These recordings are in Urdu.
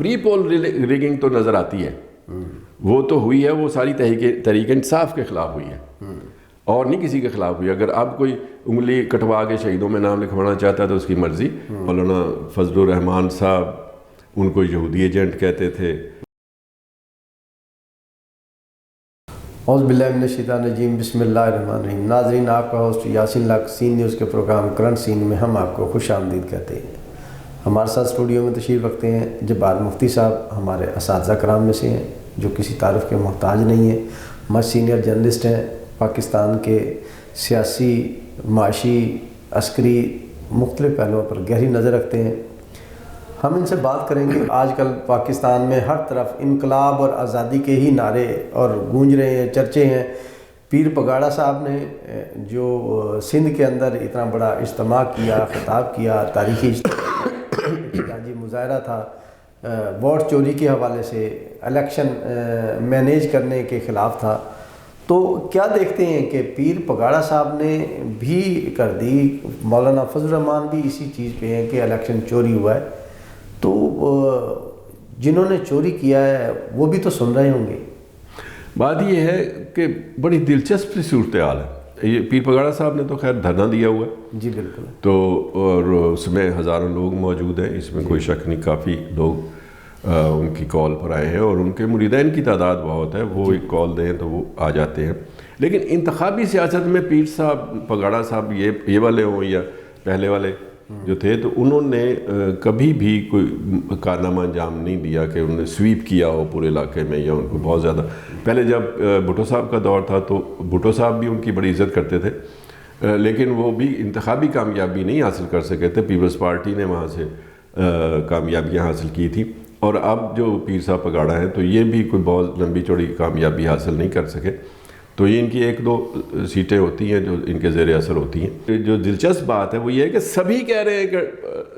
پری پول ریگنگ تو نظر آتی ہے، وہ تو ہوئی ہے، وہ ساری تحریک انصاف کے خلاف ہوئی ہے اور نہیں کسی کے خلاف ہوئی. اگر اب کوئی انگلی کٹوا کے شہیدوں میں نام لکھوانا چاہتا ہے تو اس کی مرضی. مولانا فضل الرحمان صاحب ان کو یہودی ایجنٹ کہتے تھے. اعوذ باللہ من الشیطان الرجیم، بسم اللہ الرحمن الرحیم. ناظرین، آپ کا ہوسٹ یاسین لاکھ سین نیوز کے پروگرام کرنٹ سین میں ہم آپ کو خوش آمدید کہتے ہیں. ہمارے ساتھ اسٹوڈیو میں تشریف رکھتے ہیں جبار مفتی صاحب، ہمارے اساتذہ کرام میں سے ہیں جو کسی تعارف کے محتاج نہیں ہیں. مست سینئر جرنلسٹ ہیں، پاکستان کے سیاسی، معاشی، عسکری مختلف پہلوؤں پر گہری نظر رکھتے ہیں. ہم ان سے بات کریں گے. آج کل پاکستان میں ہر طرف انقلاب اور آزادی کے ہی نعرے اور گونج رہے ہیں، چرچے ہیں. پیر پگاڑا صاحب نے جو سندھ کے اندر اتنا بڑا اجتماع کیا، خطاب کیا، تاریخی احتجاجی مظاہرہ تھا، ووٹ چوری کے حوالے سے، الیکشن مینیج کرنے کے خلاف تھا. تو کیا دیکھتے ہیں کہ پیر پگاڑا صاحب نے بھی کر دی، مولانا فضل الرحمان بھی اسی چیز پہ ہیں کہ الیکشن چوری ہوا ہے. تو جنہوں نے چوری کیا ہے وہ بھی تو سن رہے ہوں گے. بات یہ ہے کہ بڑی دلچسپ صورتحال ہے. یہ پیر پگاڑا صاحب نے تو خیر دھرنا دیا ہوا ہے. جی بالکل. تو اور اس میں ہزاروں لوگ موجود ہیں، اس میں کوئی شک نہیں. کافی لوگ ان کی کال پر آئے ہیں اور ان کے مریدین کی تعداد بہت ہے. وہ ایک کال دیں تو وہ آ جاتے ہیں. لیکن انتخابی سیاست میں پیر صاحب پگاڑا صاحب یہ والے ہوں یا پہلے والے جو تھے، تو انہوں نے کبھی بھی کوئی کارنامہ انجام نہیں دیا کہ انہوں نے سویپ کیا ہو پورے علاقے میں یا ان کو بہت زیادہ. پہلے جب بھٹو صاحب کا دور تھا تو بھٹو صاحب بھی ان کی بڑی عزت کرتے تھے، لیکن وہ بھی انتخابی کامیابی نہیں حاصل کر سکے تھے. پیپلز پارٹی نے وہاں سے کامیابیاں حاصل کی تھی. اور اب جو پیر صاحب پگاڑا ہیں تو یہ بھی کوئی بہت لمبی چوڑی کامیابی حاصل نہیں کر سکے. تو یہ ان کی ایک دو سیٹیں ہوتی ہیں جو ان کے زیر اثر ہوتی ہیں. جو دلچسپ بات ہے وہ یہ ہے کہ سبھی کہہ رہے ہیں کہ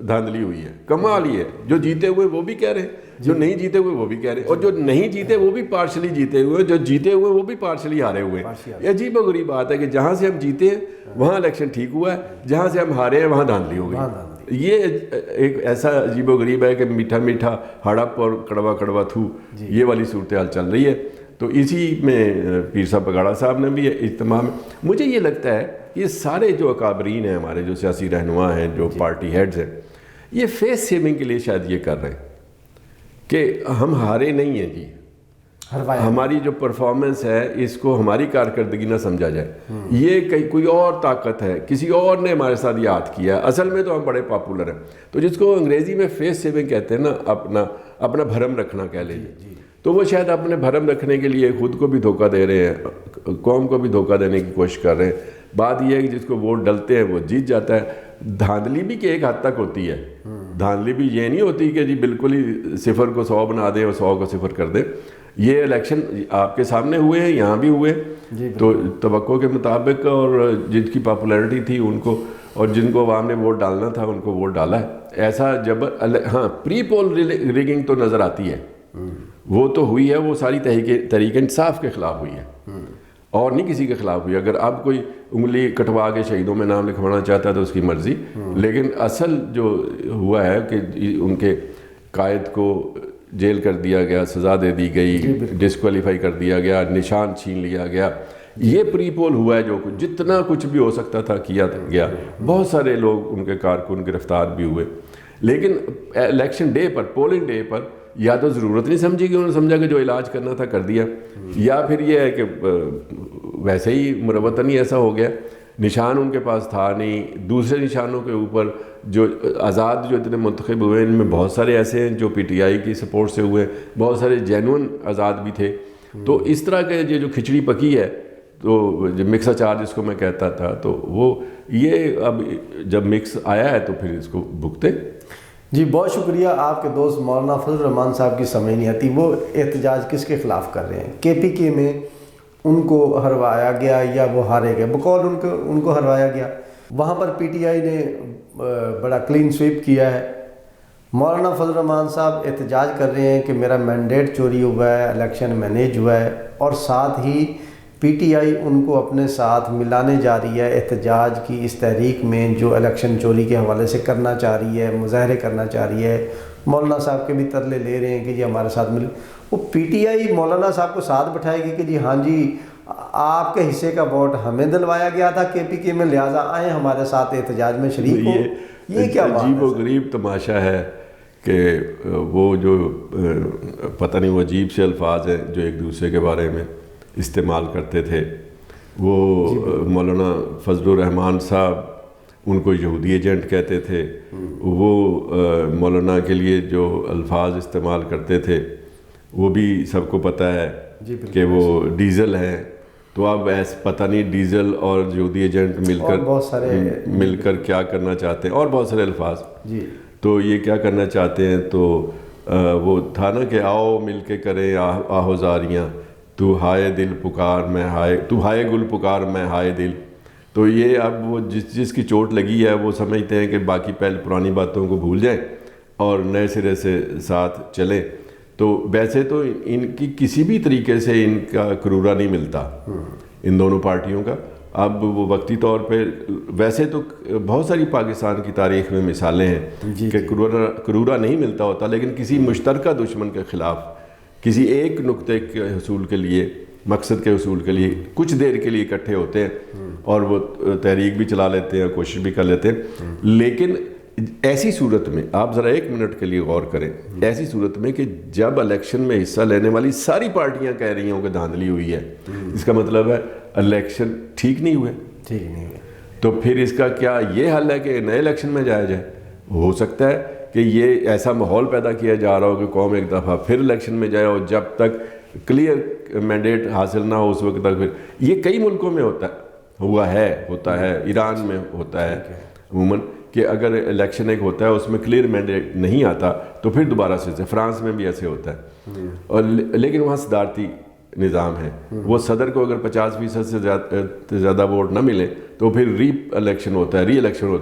دھاندلی ہوئی ہے. کمال یہ ہے، جو جیتے ہوئے وہ بھی کہہ رہے ہیں، جو نہیں جیتے ہوئے وہ بھی کہہ رہے ہیں، اور جو نہیں جیتے وہ بھی پارشلی جیتے ہوئے، جو جیتے ہوئے وہ بھی پارشلی ہارے ہوئے. یہ عجیب و غریب بات ہے کہ جہاں سے ہم جیتے ہیں وہاں الیکشن ٹھیک ہوا ہے، جہاں سے ہم ہارے ہیں وہاں دھاندلی ہو گئی. یہ ایک ایسا عجیب و غریب ہے کہ میٹھا میٹھا ہڑپ اور کڑوا کڑوا تھو، یہ والی صورتحال چل رہی ہے. تو اسی میں پیر صاحب پگاڑا صاحب نے بھی اجتماع میں، مجھے یہ لگتا ہے یہ سارے جو اکابرین ہیں ہمارے، جو سیاسی رہنما ہیں، جو پارٹی ہیڈز ہیں، یہ فیس سیونگ کے لیے شاید یہ کر رہے ہیں کہ ہم ہارے نہیں ہیں جی، ہماری جو پرفارمنس ہے اس کو ہماری کارکردگی نہ سمجھا جائے. یہ کوئی اور طاقت ہے، کسی اور نے ہمارے ساتھ یاد کیا ہے، اصل میں تو ہم بڑے پاپولر ہیں. تو جس کو انگریزی میں فیس سیونگ کہتے ہیں نا، اپنا بھرم رکھنا کہہ لیجیے. تو وہ شاید اپنے بھرم رکھنے کے لیے خود کو بھی دھوکہ دے رہے ہیں، قوم کو بھی دھوکہ دینے کی کوشش کر رہے ہیں. بات یہ ہے کہ جس کو ووٹ ڈلتے ہیں وہ جیت جاتا ہے. دھاندلی بھی کہ ایک حد تک ہوتی ہے. دھاندلی بھی یہ نہیں ہوتی کہ جی بالکل ہی 0 کو 100 بنا دیں اور 100 کو 0 کر دیں. یہ الیکشن آپ کے سامنے ہوئے ہیں، یہاں بھی ہوئے. تو توقع کے مطابق اور جن کی پاپولیرٹی تھی ان کو، اور جن کو عوام نے ووٹ ڈالنا تھا ان کو ووٹ ڈالا ہے. ایسا جب ہاں پری پول ریگنگ تو نظر آتی ہے، وہ تو ہوئی ہے، وہ ساری تحریک انصاف کے خلاف ہوئی ہے اور نہیں کسی کے خلاف ہوئی. اگر اب کوئی انگلی کٹوا کے شہیدوں میں نام لکھوانا چاہتا ہے تو اس کی مرضی. لیکن اصل جو ہوا ہے کہ ان کے قائد کو جیل کر دیا گیا، سزا دے دی گئی، ڈسکوالیفائی کر دیا گیا، نشان چھین لیا گیا. یہ پری پول ہوا ہے. جو جتنا کچھ بھی ہو سکتا تھا کیا گیا. بہت سارے لوگ ان کے کارکن گرفتار بھی ہوئے. لیکن الیکشن ڈے پر، پولنگ ڈے پر، یا تو ضرورت نہیں سمجھی کہ انہوں نے سمجھا کہ جو علاج کرنا تھا کر دیا، یا پھر یہ ہے کہ ویسے ہی مروتن ہی ایسا ہو گیا. نشان ان کے پاس تھا نہیں. دوسرے نشانوں کے اوپر جو آزاد جو اتنے منتخب ہوئے ان میں بہت سارے ایسے ہیں جو پی ٹی آئی کی سپورٹ سے ہوئے، بہت سارے جینون آزاد بھی تھے. تو اس طرح کے یہ جو کھچڑی پکی ہے، تو جو مکس اچار جس کو میں کہتا تھا، تو وہ یہ اب جب مکس آیا ہے تو پھر اس کو بھگتے. جی بہت شکریہ. آپ کے دوست مولانا فضل الرحمان صاحب کی سمجھ نہیں آتی وہ احتجاج کس کے خلاف کر رہے ہیں. کے پی کے میں ان کو ہروایا گیا یا وہ ہارے گئے، بقول ان کو ہروایا گیا. وہاں پر پی ٹی آئی نے بڑا کلین سویپ کیا ہے. مولانا فضل الرحمان صاحب احتجاج کر رہے ہیں کہ میرا مینڈیٹ چوری ہوا ہے، الیکشن مینیج ہوا ہے، اور ساتھ ہی پی ٹی آئی ان کو اپنے ساتھ ملانے جا رہی ہے احتجاج کی اس تحریک میں جو الیکشن چوری کے حوالے سے کرنا چاہ رہی ہے، مظاہرے کرنا چاہ رہی ہے. مولانا صاحب کے بھی ترلے لے رہے ہیں کہ جی ہمارے ساتھ مل. وہ پی ٹی آئی مولانا صاحب کو ساتھ بٹھائے گی کہ جی ہاں جی آپ کے حصے کا ووٹ ہمیں دلوایا گیا تھا کے پی کے میں، لہٰذا آئیں ہمارے ساتھ احتجاج میں شریک ہو. یہ کیا بات ہے؟ عجیب و غریب تماشا ہے کہ وہ جو پتہ نہیں وہ عجیب سے الفاظ ہیں جو ایک دوسرے کے بارے میں استعمال کرتے تھے. وہ مولانا فضل الرحمان صاحب ان کو یہودی ایجنٹ کہتے تھے. وہ مولانا کے لیے جو الفاظ استعمال کرتے تھے وہ بھی سب کو پتہ ہے کہ وہ ڈیزل ہیں. تو اب پتہ نہیں ڈیزل اور یہودی ایجنٹ مل کر کیا کرنا چاہتے ہیں، اور بہت سارے الفاظ. تو یہ کیا کرنا چاہتے ہیں، تو وہ تھا نا کہ آؤ مل کے کریں آہوزاریاں، تو ہائے دل پکار میں ہائے، تو ہائے گل پکار میں ہائے دل. تو یہ اب وہ جس کی چوٹ لگی ہے وہ سمجھتے ہیں کہ باقی پہلے پرانی باتوں کو بھول جائیں اور نئے سرے سے ساتھ چلیں. تو ویسے تو ان کی کسی بھی طریقے سے ان کا کرورا نہیں ملتا ان دونوں پارٹیوں کا. اب وہ وقتی طور پہ ویسے تو بہت ساری پاکستان کی تاریخ میں مثالیں ہیں کہ کرورا نہیں ملتا ہوتا، لیکن کسی مشترکہ دشمن کے خلاف کسی ایک نقطے کے حصول کے لیے، مقصد کے حصول کے لیے کچھ دیر کے لیے اکٹھے ہوتے ہیں اور وہ تحریک بھی چلا لیتے ہیں، کوشش بھی کر لیتے ہیں. لیکن ایسی صورت میں آپ ذرا ایک منٹ کے لیے غور کریں، ایسی صورت میں کہ جب الیکشن میں حصہ لینے والی ساری پارٹیاں کہہ رہی ہوں کہ دھاندلی ہوئی ہے، اس کا مطلب ہے الیکشن ٹھیک نہیں ہوئے. تو پھر اس کا کیا یہ حل ہے کہ نئے الیکشن میں جایا جائے؟ ہو سکتا ہے کہ یہ ایسا ماحول پیدا کیا جا رہا ہو کہ قوم ایک دفعہ پھر الیکشن میں جائے، اور جب تک کلیئر مینڈیٹ حاصل نہ ہو اس وقت تک. پھر یہ کئی ملکوں میں ہوتا ہے ایران میں ہوتا ہے عموماً کہ اگر الیکشن ایک ہوتا ہے اس میں کلیئر مینڈیٹ نہیں آتا تو پھر دوبارہ سے فرانس میں بھی ایسے ہوتا ہے. اور لیکن وہاں صدارتی نظام ہے، وہ صدر کو اگر 50% سے زیادہ ووٹ نہ ملے تو پھر ری الیکشن ہوتا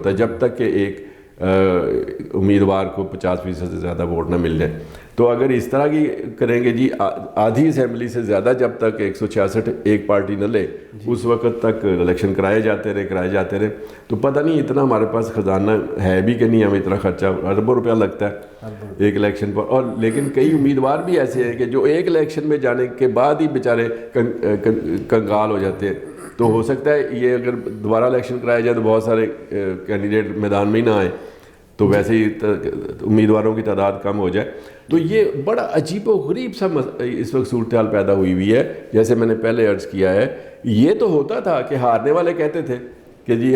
ہے جب تک کہ ایک امیدوار کو 50% سے زیادہ ووٹ نہ مل جائے. تو اگر اس طرح کی کریں گے جی آدھی اسمبلی سے زیادہ جب تک 166 ایک پارٹی نہ لے اس وقت تک الیکشن کرائے جاتے رہے تو پتہ نہیں اتنا ہمارے پاس خزانہ ہے بھی کہ نہیں، ہمیں اتنا خرچہ اربوں روپیہ لگتا ہے ایک الیکشن پر. اور لیکن کئی امیدوار بھی ایسے ہیں کہ جو ایک الیکشن میں جانے کے بعد ہی بیچارے کنگال ہو جاتے ہیں. تو ہو سکتا ہے یہ اگر دوبارہ الیکشن کرایا جائے تو بہت سارے کینڈیڈیٹ میدان میں ہی نہ آئیں، تو ویسے ہی امیدواروں کی تعداد کم ہو جائے. تو یہ بڑا عجیب و غریب سا اس وقت صورتحال پیدا ہوئی ہے. جیسے میں نے پہلے عرض کیا ہے، یہ تو ہوتا تھا کہ ہارنے والے کہتے تھے کہ جی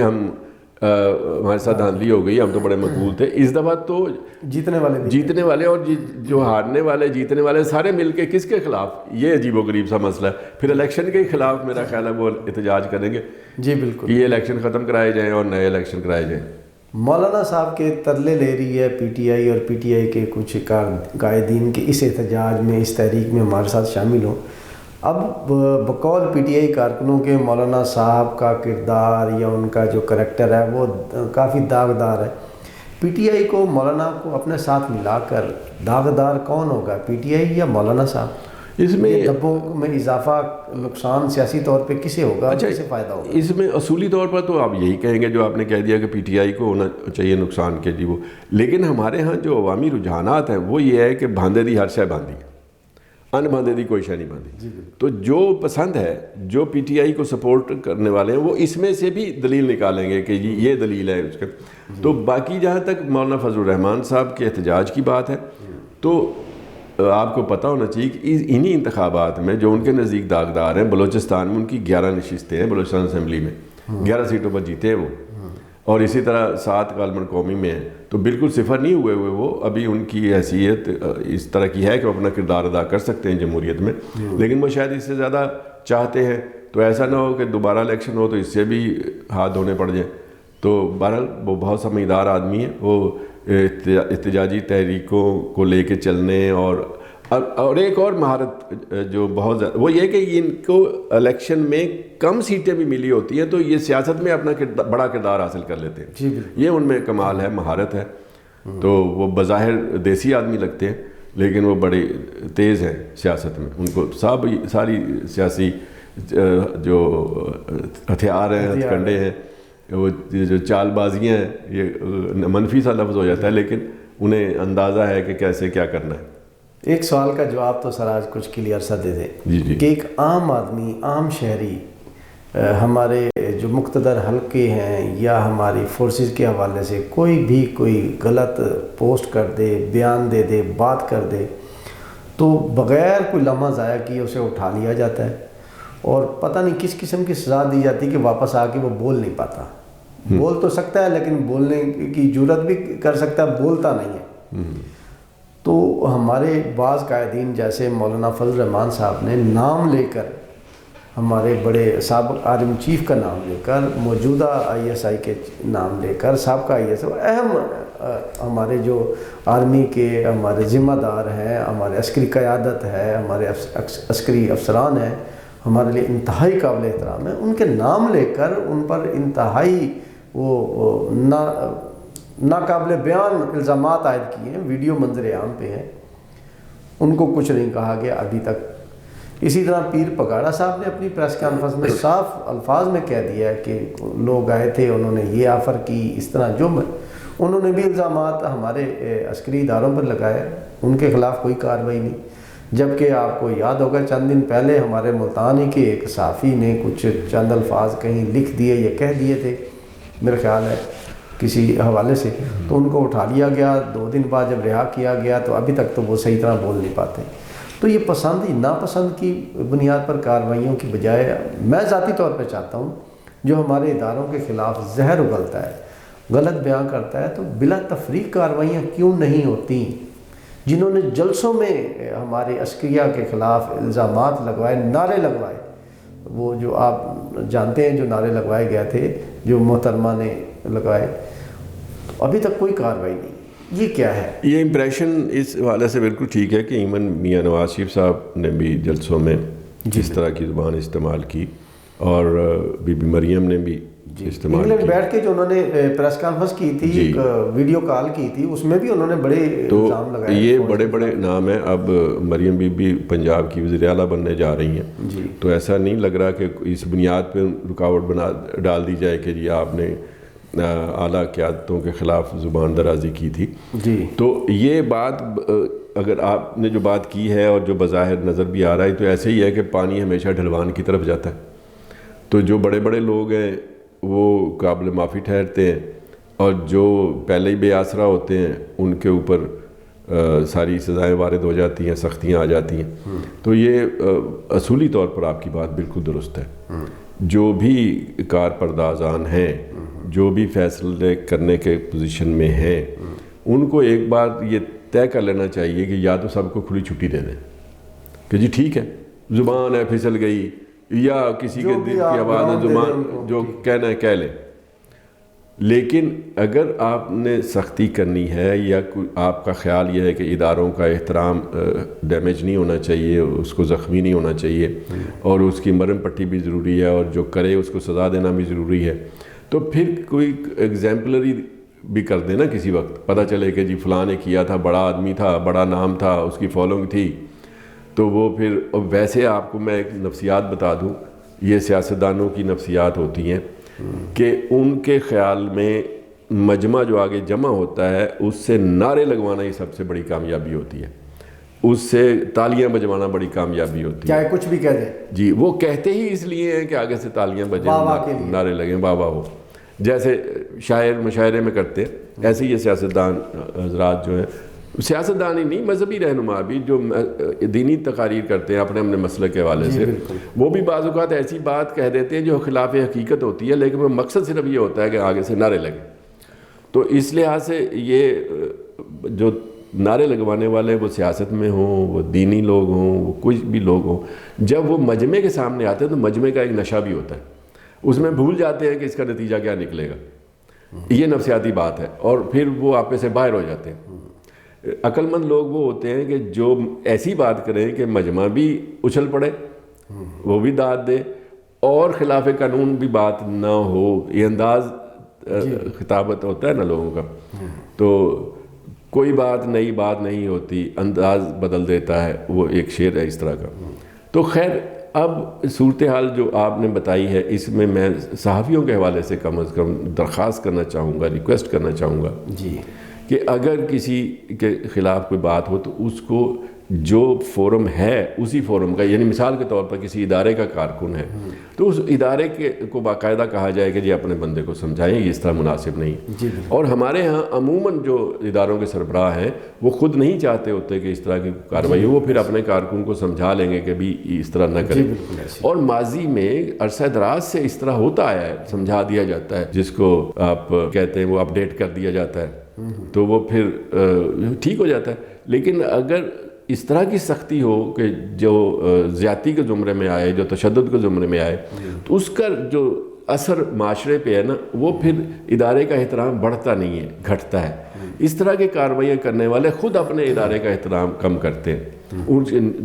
ہمارے ساتھ دھاندلی ہو گئی، ہم تو بڑے مقبول تھے. اس دفعہ تو جیتنے والے اور جو ہارنے والے جیتنے والے سارے مل کے کس کے خلاف؟ یہ عجیب و غریب سا مسئلہ ہے. پھر الیکشن کے خلاف میرا خیال ہے وہ احتجاج کریں گے جی بالکل، یہ الیکشن ختم کرائے جائیں اور نئے الیکشن کرائے جائیں. مولانا صاحب کے ترلے لے رہی ہے پی ٹی آئی، اور پی ٹی آئی کے کچھ قائدین کے اس احتجاج میں، اس تحریک میں ہمارے ساتھ شامل ہوں. اب بقول پی ٹی آئی کارکنوں کے مولانا صاحب کا کردار یا ان کا جو کریکٹر ہے وہ کافی داغدار ہے. پی ٹی آئی کو، مولانا کو اپنے ساتھ ملا کر داغدار کون ہوگا، پی ٹی آئی یا مولانا صاحب؟ اس میں دبوں میں اضافہ نقصان سیاسی طور پہ کسے ہوگا، کسے فائدہ ہوگا؟ اس میں اصولی طور پر تو آپ یہی کہیں گے جو آپ نے کہہ دیا کہ پی ٹی آئی کو ہونا چاہیے نقصان کے جی وہ. لیکن ہمارے ہاں جو عوامی رجحانات ہیں وہ یہ ہے کہ باندھے دی ہر شے باندھی، ان باندھے دی کوئی شے نہیں باندھی. تو جو پسند ہے، جو پی ٹی آئی کو سپورٹ کرنے والے ہیں وہ اس میں سے بھی دلیل نکالیں گے کہ جی یہ دلیل ہے اس کے. تو باقی جہاں تک مولانا فضل الرحمان صاحب کے احتجاج کی بات ہے تو آپ کو پتہ ہونا چاہیے کہ انہی انتخابات میں جو ان کے نزدیک داغدار ہیں، بلوچستان میں ان کی 11 نشستیں ہیں، بلوچستان اسمبلی میں 11 سیٹوں پر جیتے ہیں وہ، اور اسی طرح 7 غالباً قومی میں ہیں. تو بالکل صفر نہیں ہوئے وہ، ابھی ان کی حیثیت اس طرح کی ہے کہ وہ اپنا کردار ادا کر سکتے ہیں جمہوریت میں. لیکن وہ شاید اس سے زیادہ چاہتے ہیں، تو ایسا نہ ہو کہ دوبارہ الیکشن ہو تو اس سے بھی ہاتھ دھونے پڑ جائیں. تو بہرحال وہ بہت سمجھدار آدمی ہے، وہ احتجاجی تحریکوں کو لے کے چلنے اور ایک اور مہارت جو بہت زیادہ وہ یہ کہ ان کو الیکشن میں کم سیٹیں بھی ملی ہوتی ہیں تو یہ سیاست میں اپنا بڑا کردار حاصل کر لیتے ہیں. یہ ان میں کمال ہے، مہارت ہے. تو وہ بظاہر دیسی آدمی لگتے ہیں لیکن وہ بڑے تیز ہیں سیاست میں. ان کو ساری سیاسی جو ہتھیار ہیں، ہتھ کنڈے ہیں، وہ جو چال بازیاں ہیں، یہ منفی سا لفظ ہو جاتا ہے لیکن انہیں اندازہ ہے کہ کیسے کیا کرنا ہے. ایک سوال کا جواب تو سر آج کچھ کلیئر سا دے دیں کہ ایک عام آدمی، عام شہری ہمارے جو مقتدر حلقے ہیں یا ہماری فورسز کے حوالے سے کوئی غلط پوسٹ کر دے، بیان دے دے، بات کر دے، تو بغیر کوئی لمحہ ضائع کیے اسے اٹھا لیا جاتا ہے اور پتہ نہیں کس قسم کی سزا دی جاتی ہے کہ واپس آ کے وہ بول نہیں پاتا. بول تو سکتا ہے لیکن بولنے کی جرات بھی کر سکتا ہے، بولتا نہیں ہے. تو ہمارے بعض قائدین جیسے مولانا فضل الرحمان صاحب نے نام لے کر، ہمارے بڑے سابق آرمی چیف کا نام لے کر، موجودہ ISI کے نام لے کر، سابقہ ISI اہم ہمارے جو آرمی کے ہمارے ذمہ دار ہیں، ہمارے عسکری قیادت ہے، ہمارے عسکری افسران ہیں، ہمارے لیے انتہائی قابل احترام ہیں، ان کے نام لے کر ان پر انتہائی وہ ناقابل بیان الزامات عائد کیے ہیں، ویڈیو منظر عام پہ ہیں. ان کو کچھ نہیں کہا گیا ابھی تک. اسی طرح پیر پگاڑا صاحب نے اپنی پریس کانفرنس میں صاف الفاظ میں کہہ دیا ہے کہ لوگ آئے تھے، انہوں نے یہ آفر کی، اس طرح جو انہوں نے بھی الزامات ہمارے عسکری اداروں پر لگائے، ان کے خلاف کوئی کارروائی نہیں. جبکہ آپ کو یاد ہوگا چند دن پہلے ہمارے ملتان ہی کے ایک صحافی نے کچھ چند الفاظ کہیں لکھ دیے یا کہہ دیے تھے، میرا خیال ہے کسی حوالے سے، تو ان کو اٹھا لیا گیا. 2 دن بعد جب رہا کیا گیا تو ابھی تک تو وہ صحیح طرح بول نہیں پاتے. تو یہ پسند ہی ناپسند کی بنیاد پر کارروائیوں کی بجائے میں ذاتی طور پہ چاہتا ہوں جو ہمارے اداروں کے خلاف زہر اگلتا ہے، غلط بیان کرتا ہے، تو بلا تفریق کارروائیاں کیوں نہیں ہوتی؟ جنہوں نے جلسوں میں ہمارے عسکریہ کے خلاف الزامات لگوائے، نعرے لگوائے، وہ جو آپ جانتے ہیں جو نعرے لگوائے گئے تھے، جو محترمہ نے لگائے، ابھی تک کوئی کارروائی نہیں. یہ کیا ہے؟ یہ امپریشن اس حوالے سے بالکل ٹھیک ہے کہ ایون میاں نواز شریف صاحب نے بھی جلسوں میں اس طرح کی زبان استعمال کی اور بی بی مریم نے بھی استعمال کی. انگلینڈ بیٹھ کے جو انہوں نے پریس کانفرنس کی تھی، ویڈیو کال کی تھی، اس میں بھی انہوں نے بڑے الزام لگائے. تو یہ بڑے بڑے نام ہیں. اب مریم بی بی پنجاب کی وزیر اعلیٰ بننے جا رہی ہیں، تو ایسا نہیں لگ رہا کہ اس بنیاد پہ رکاوٹ ڈال دی جائے کہ جی آپ نے اعلیٰ قیادتوں کے خلاف زبان درازی کی تھی. تو یہ بات اگر آپ نے جو بات کی ہے اور جو بظاہر نظر بھی آ رہا ہے، تو ایسے ہی ہے کہ پانی ہمیشہ ڈھلوان کی طرف جاتا ہے. تو جو بڑے بڑے لوگ ہیں وہ قابل معافی ٹھہرتے ہیں اور جو پہلے ہی بے آسرا ہوتے ہیں ان کے اوپر ساری سزائیں وارد ہو جاتی ہیں، سختیاں آ جاتی ہیں. تو یہ اصولی طور پر آپ کی بات بالکل درست ہے. جو بھی کار پردازان ہیں، جو بھی فیصلے کرنے کے پوزیشن میں ہیں، ان کو ایک بات یہ طے کر لینا چاہیے کہ یا تو سب کو کھلی چھٹی دے دیں کہ جی ٹھیک ہے، زبان ہے پھسل گئی، یا کسی کے دل کی آواز ہے، زبان جو کہنا ہے کہہ لیں. لیکن اگر آپ نے سختی کرنی ہے یا آپ کا خیال یہ ہے کہ اداروں کا احترام ڈیمیج نہیں ہونا چاہیے، اس کو زخمی نہیں ہونا چاہیے، اور اس کی مرہم پٹی بھی ضروری ہے، اور جو کرے اس کو سزا دینا بھی ضروری ہے، تو پھر کوئی ایگزامپلری بھی کر دینا. کسی وقت پتہ چلے کہ جی فلاں نے کیا تھا، بڑا آدمی تھا، بڑا نام تھا، اس کی فالوئنگ تھی، تو وہ پھر ویسے آپ کو میں ایک نفسیات بتا دوں، یہ سیاستدانوں کی نفسیات ہوتی ہیں کہ ان کے خیال میں مجمع جو آگے جمع ہوتا ہے اس سے نعرے لگوانا ہی سب سے بڑی کامیابی ہوتی ہے، اس سے تالیاں بجوانا بڑی کامیابی ہوتی ہے. چاہے کچھ بھی کہہ دیں. جی وہ کہتے ہی اس لیے ہیں کہ آگے سے تالیاں بجیں، نعرے لگیں، واہ واہ ہو، جیسے شاعر مشاعرے میں کرتے ہیں، ایسے یہ سیاستدان حضرات جو ہیں، سیاستدان ہی نہیں، مذہبی رہنما بھی جو دینی تقاریر کرتے ہیں اپنے مسلک کے حوالے سے، وہ بھی بعض اوقات ایسی بات کہہ دیتے ہیں جو خلاف حقیقت ہوتی ہے، لیکن وہ مقصد صرف یہ ہوتا ہے کہ آگے سے نعرے لگیں. تو اس لحاظ سے یہ جو نعرے لگوانے والے، وہ سیاست میں ہوں، وہ دینی لوگ ہوں، وہ کچھ بھی لوگ ہوں، جب وہ مجمع کے سامنے آتے ہیں تو مجمع کا ایک نشہ بھی ہوتا ہے، اس میں بھول جاتے ہیں کہ اس کا نتیجہ کیا نکلے گا. یہ نفسیاتی بات ہے، اور پھر وہ آپ سے باہر ہو جاتے ہیں. عقل مند لوگ وہ ہوتے ہیں کہ جو ایسی بات کریں کہ مجمع بھی اچھل پڑے، وہ بھی داد دے، اور خلاف قانون بھی بات نہ ہو. یہ انداز خطابت ہوتا ہے نا لوگوں کا، تو کوئی بات نئی بات نہیں ہوتی، انداز بدل دیتا ہے، وہ ایک شعر ہے اس طرح کا. تو خیر اب صورتحال جو آپ نے بتائی ہے، اس میں صحافیوں کے حوالے سے کم از کم درخواست کرنا چاہوں گا، ریکویسٹ کرنا چاہوں گا جی کہ اگر کسی کے خلاف کوئی بات ہو تو اس کو جو فورم ہے اسی فورم کا، یعنی مثال کے طور پر کسی ادارے کا کارکن ہے تو اس ادارے کو باقاعدہ کہا جائے کہ جی اپنے بندے کو سمجھائیں یہ اس طرح مناسب نہیں. اور ہمارے ہاں عموماً جو اداروں کے سربراہ ہیں وہ خود نہیں چاہتے ہوتے کہ اس طرح کی کارروائی ہو، وہ پھر اپنے کارکن کو سمجھا لیں گے کہ بھی اس طرح نہ کریں. اور ماضی میں عرصہ دراز سے اس طرح ہوتا آیا ہے، سمجھا دیا جاتا ہے، جس کو آپ کہتے ہیں وہ اپڈیٹ کر دیا جاتا ہے تو وہ پھر ٹھیک ہو جاتا ہے. لیکن اگر اس طرح کی سختی ہو کہ جو زیادتی کے زمرے میں آئے، جو تشدد کے زمرے میں آئے، تو اس کا جو اثر معاشرے پہ ہے نا وہ پھر ادارے کا احترام بڑھتا نہیں ہے، گھٹتا ہے. اس طرح کے کارروائیاں کرنے والے خود اپنے ادارے کا احترام کم کرتے ہیں.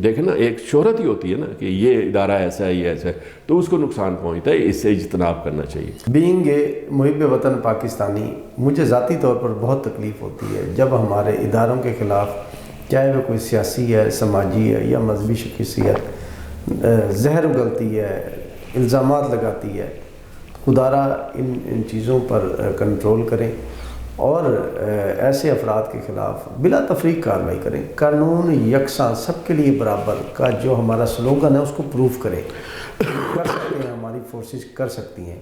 دیکھیں نا ایک شہرت ہی ہوتی ہے نا کہ یہ ادارہ ایسا ہے، یہ ایسا ہے، تو اس کو نقصان پہنچتا ہے. اس سے اجتناب کرنا چاہیے. بینگ اے محب وطن پاکستانی، مجھے ذاتی طور پر بہت تکلیف ہوتی ہے جب ہمارے اداروں کے خلاف، چاہے وہ کوئی سیاسی ہے، سماجی ہے یا مذہبی شخصیت، زہر اگلتی ہے، الزامات لگاتی ہے. خدارا ان چیزوں پر کنٹرول کریں اور ایسے افراد کے خلاف بلا تفریق کارروائی کریں. قانون یکساں سب کے لیے برابر کا جو ہمارا سلوگن ہے اس کو پروف کریں. کر سکتے ہیں، ہماری فورسز کر سکتی ہیں.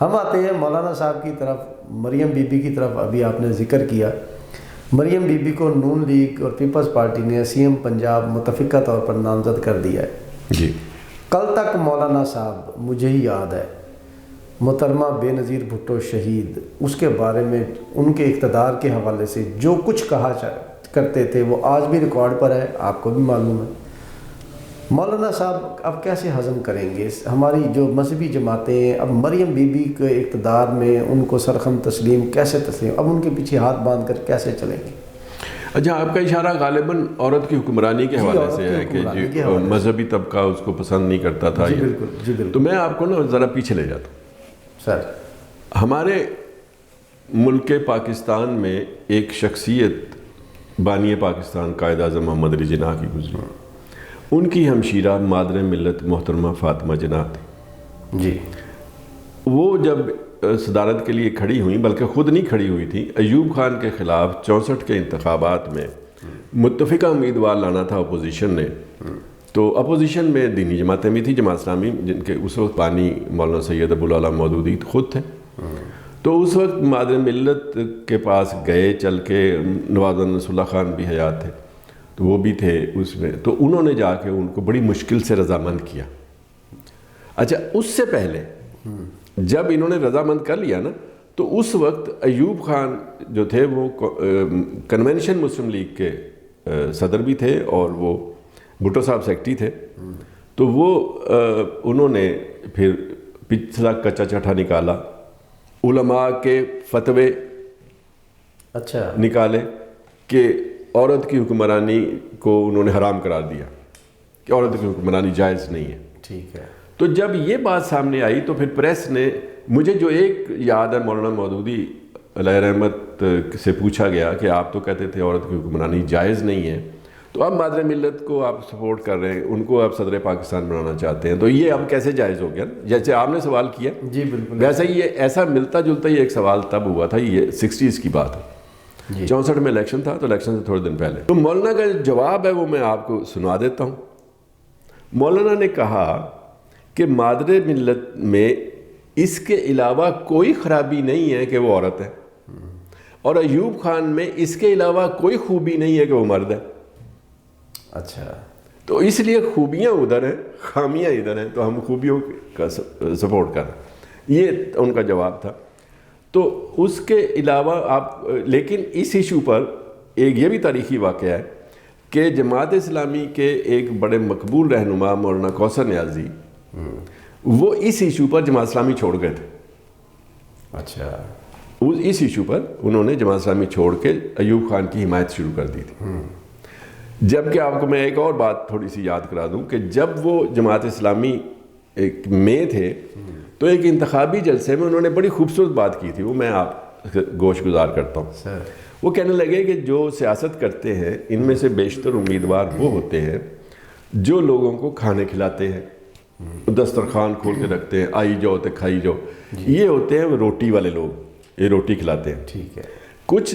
ہم آتے ہیں مولانا صاحب کی طرف، مریم بی بی کی طرف. ابھی آپ نے ذکر کیا، مریم بی بی کو نون لیگ اور پیپلز پارٹی نے سی ایم پنجاب متفقہ طور پر نامزد کر دیا ہے. جی کل تک مولانا صاحب، مجھے ہی یاد ہے، محترمہ بے نظیر بھٹو شہید، اس کے بارے میں ان کے اقتدار کے حوالے سے جو کچھ کہا کرتے تھے وہ آج بھی ریکارڈ پر ہے، آپ کو بھی معلوم ہے. مولانا صاحب اب کیسے ہضم کریں گے ہماری جو مذہبی جماعتیں ہیں؟ اب مریم بی بی کے اقتدار میں ان کو سرخم تسلیم کیسے تسلیم، اب ان کے پیچھے ہاتھ باندھ کر کیسے چلیں گے؟ اچھا، آپ کا اشارہ غالباً عورت کی حکمرانی کے حوالے سے ہے کہ مذہبی طبقہ اس کو پسند نہیں کرتا تھا. جی بالکل. تو میں آپ کو نا ذرا پیچھے لے جاتا ہوں. سر، ہمارے ملک پاکستان میں ایک شخصیت بانی پاکستان قائد اعظم محمد علی جناح کی گزری. ان کی ہمشیرہ مادر ملت محترمہ فاطمہ جناح تھی. جی. وہ جب صدارت کے لیے کھڑی ہوئیں، بلکہ خود نہیں کھڑی ہوئی تھی، ایوب خان کے خلاف 64 کے انتخابات میں متفقہ امیدوار لانا تھا اپوزیشن نے. تو اپوزیشن میں دینی جماعتیں بھی تھیں، جماعت اسلامی، جن کے اس وقت بانی مولانا سید ابو العلا مودودی خود تھے. تو اس وقت مادر ملت کے پاس گئے چل کے، نواز نصر اللہ خان بھی حیات تھے تو وہ بھی تھے اس میں. تو انہوں نے جا کے ان کو بڑی مشکل سے رضامند کیا. اچھا، اس سے پہلے جب انہوں نے رضامند کر لیا نا تو اس وقت ایوب خان جو تھے وہ کنونشن مسلم لیگ کے صدر بھی تھے اور وہ بھٹو صاحب سیکٹری تھے. تو وہ انہوں نے پھر پچھلا کچا چٹھا نکالا، علماء کے فتوے اچھا نکالے کہ عورت کی حکمرانی کو انہوں نے حرام قرار دیا کہ عورت کی حکمرانی جائز نہیں ہے. ٹھیک ہے. تو جب یہ بات سامنے آئی تو پھر پریس نے، مجھے جو ایک یاد ہے، مولانا مودودی علیہ رحمت سے پوچھا گیا کہ آپ تو کہتے تھے عورت کی حکمرانی جائز نہیں ہے، تو اب مادر ملت کو آپ سپورٹ کر رہے ہیں، ان کو آپ صدر پاکستان بنانا چاہتے ہیں، تو یہ اب کیسے جائز ہو گیا؟ جیسے آپ نے سوال کیا، جی بالکل، ویسے ہی یہ ایسا ملتا جلتا ہی ایک سوال تب ہوا تھا. یہ 60s کی بات ہے، 64 میں الیکشن تھا، تو الیکشن سے تھوڑے دن پہلے. تو مولانا کا جو جواب ہے وہ میں آپ کو سنا دیتا ہوں. مولانا نے کہا کہ مادر ملت میں اس کے علاوہ کوئی خرابی نہیں ہے کہ وہ عورت ہے، اور ایوب خان میں اس کے علاوہ کوئی خوبی نہیں ہے کہ وہ مرد ہے. اچھا، تو اس لیے خوبیاں ادھر ہیں، خامیاں ادھر ہیں، تو ہم خوبیوں کا سپورٹ کر رہے ہیں. یہ ان کا جواب تھا. تو اس کے علاوہ آپ، لیکن اس ایشو پر ایک یہ بھی تاریخی واقعہ ہے کہ جماعت اسلامی کے ایک بڑے مقبول رہنما مولانا کوثر نیازی، وہ اس ایشو پر جماعت اسلامی چھوڑ گئے تھے. اچھا، اس ایشو پر انہوں نے جماعت اسلامی چھوڑ کے ایوب خان کی حمایت شروع کر دی تھی. جبکہ آپ کو میں ایک اور بات تھوڑی سی یاد کرا دوں کہ جب وہ جماعت اسلامی میں تھے تو ایک انتخابی جلسے میں انہوں نے بڑی خوبصورت بات کی تھی، وہ میں آپ گوش گزار کرتا ہوں. سر، وہ کہنے لگے کہ جو سیاست کرتے ہیں ان میں سے بیشتر امیدوار وہ ہوتے ہیں جو لوگوں کو کھانے کھلاتے ہیں، دسترخوان کھول کے رکھتے ہیں، آئی جاؤ تو کھائی جاؤ. یہ ہوتے ہیں روٹی والے لوگ، یہ روٹی کھلاتے ہیں. ٹھیک ہے. کچھ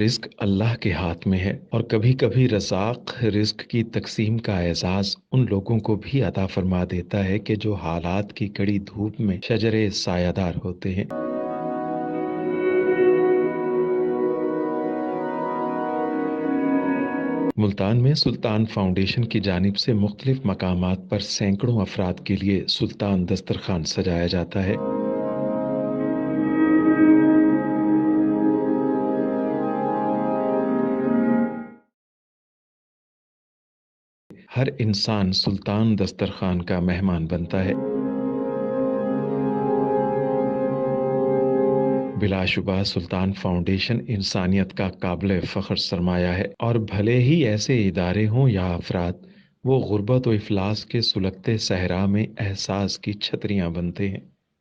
رزق اللہ کے ہاتھ میں ہے، اور کبھی کبھی رزاق رزق کی تقسیم کا اعزاز ان لوگوں کو بھی عطا فرما دیتا ہے کہ جو حالات کی کڑی دھوپ میں شجرے سایہ دار ہوتے ہیں۔ ملتان میں سلطان فاؤنڈیشن کی جانب سے مختلف مقامات پر سینکڑوں افراد کے لیے سلطان دسترخوان سجایا جاتا ہے۔ ہر انسان سلطان دسترخوان کا مہمان بنتا ہے۔ بلا شبہ سلطان فاؤنڈیشن انسانیت کا قابل فخر سرمایہ ہے، اور بھلے ہی ایسے ادارے ہوں یا افراد، وہ غربت و افلاس کے سلگتے صحرا میں احساس کی چھتریاں بنتے ہیں۔